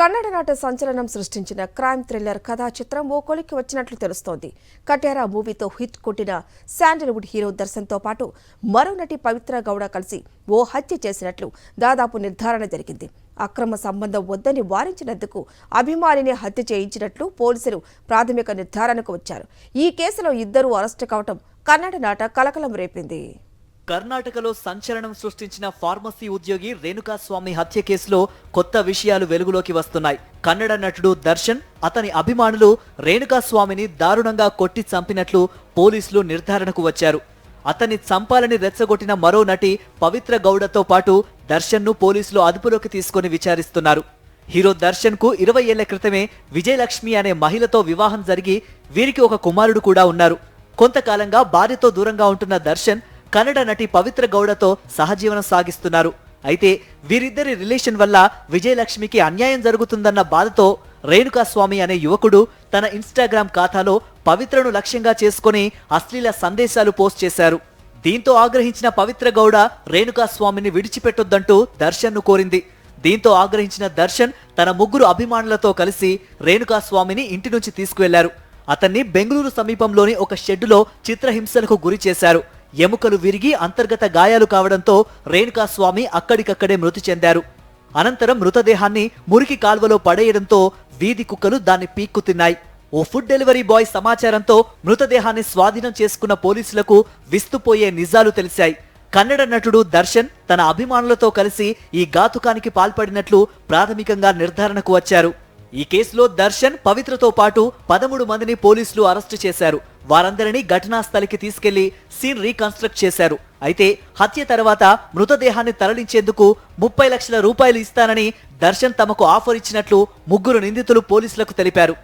కన్నడ నాట సంచలనం సృష్టించిన క్రైమ్ థ్రిల్లర్ కథా చిత్రం ఓ కొలిక్కి వచ్చినట్లు తెలుస్తోంది. కట్యారా మూవీతో హిట్ కొట్టిన శాండల్వుడ్ హీరో దర్శన్తో పాటు మరో నటి పవిత్ర గౌడ కలిసి ఓ హత్య చేసినట్లు దాదాపు నిర్ధారణ జరిగింది. అక్రమ సంబంధం వద్దని వారించినందుకు అభిమానిని హత్య చేయించినట్లు పోలీసులు ప్రాథమిక నిర్ధారణకు వచ్చారు. ఈ కేసులో ఇద్దరూ అరెస్టు కావడం కన్నడ నాట కలకలం రేపింది. కర్ణాటకలో సంచలనం సృష్టించిన ఫార్మసీ ఉద్యోగి రేణుకాస్వామి హత్య కేసులో కొత్త విషయాలు వెలుగులోకి వస్తున్నాయి. కన్నడ నటుడు దర్శన్, అతని అభిమానులు రేణుకాస్వామిని దారుణంగా కొట్టి చంపినట్లు పోలీసులు నిర్ధారణకు వచ్చారు. అతన్ని చంపాలని రెచ్చగొట్టిన మరో నటి పవిత్ర గౌడతో పాటు దర్శన్ను పోలీసులు అదుపులోకి తీసుకుని విచారిస్తున్నారు. హీరో దర్శన్ కు 20 ఏళ్ల క్రితమే విజయలక్ష్మి అనే మహిళతో వివాహం జరిగి వీరికి ఒక కుమారుడు కూడా ఉన్నారు. కొంతకాలంగా భార్యతో దూరంగా ఉంటున్న దర్శన్ కన్నడ నటి పవిత్ర గౌడతో సహజీవనం సాగిస్తున్నారు. అయితే వీరిద్దరి రిలేషన్ వల్ల విజయలక్ష్మికి అన్యాయం జరుగుతుందన్న బాధతో రేణుకాస్వామి అనే యువకుడు తన ఇన్స్టాగ్రామ్ ఖాతాలో పవిత్రను లక్ష్యంగా చేసుకుని అశ్లీల సందేశాలు పోస్ట్ చేశారు. దీంతో ఆగ్రహించిన పవిత్ర గౌడ రేణుకాస్వామిని విడిచిపెట్టొద్దంటూ దర్శన్ను కోరింది. దీంతో ఆగ్రహించిన దర్శన్ తన 3 అభిమానులతో కలిసి రేణుకాస్వామిని ఇంటి నుంచి తీసుకువెళ్లారు. అతన్ని బెంగళూరు సమీపంలోని ఒక షెడ్డులో చిత్రహింసలకు గురి చేశారు. ఎముకలు విరిగి అంతర్గత గాయాలు కావడంతో రేణుకాస్వామి అక్కడికక్కడే మృతి చెందారు. అనంతరం మృతదేహాన్ని మురికి కాల్వలో పడేయడంతో వీధి కుక్కలు దాన్ని పీక్కు తిన్నాయి. ఓ ఫుడ్ డెలివరీ బాయ్ సమాచారంతో మృతదేహాన్ని స్వాధీనం చేసుకున్న పోలీసులకు విస్తుపోయే నిజాలు తెలిశాయి. కన్నడ నటుడు దర్శన్ తన అభిమానులతో కలిసి ఈ ఘాతుకానికి పాల్పడినట్లు ప్రాథమికంగా నిర్ధారణకు వచ్చారు. ఈ కేసులో దర్శన్, పవిత్రతో పాటు 13 మందిని పోలీసులు అరెస్టు చేశారు. వారందరినీ ఘటనా స్థలికి తీసుకెళ్లి సీన్ రీకన్స్ట్రక్ట్ చేశారు. అయితే హత్య తర్వాత మృతదేహాన్ని తరలించేందుకు 30 లక్షల రూపాయలు ఇస్తానని దర్శన్ తమకు ఆఫర్ ఇచ్చినట్లు 3 నిందితులు పోలీసులకు తెలిపారు.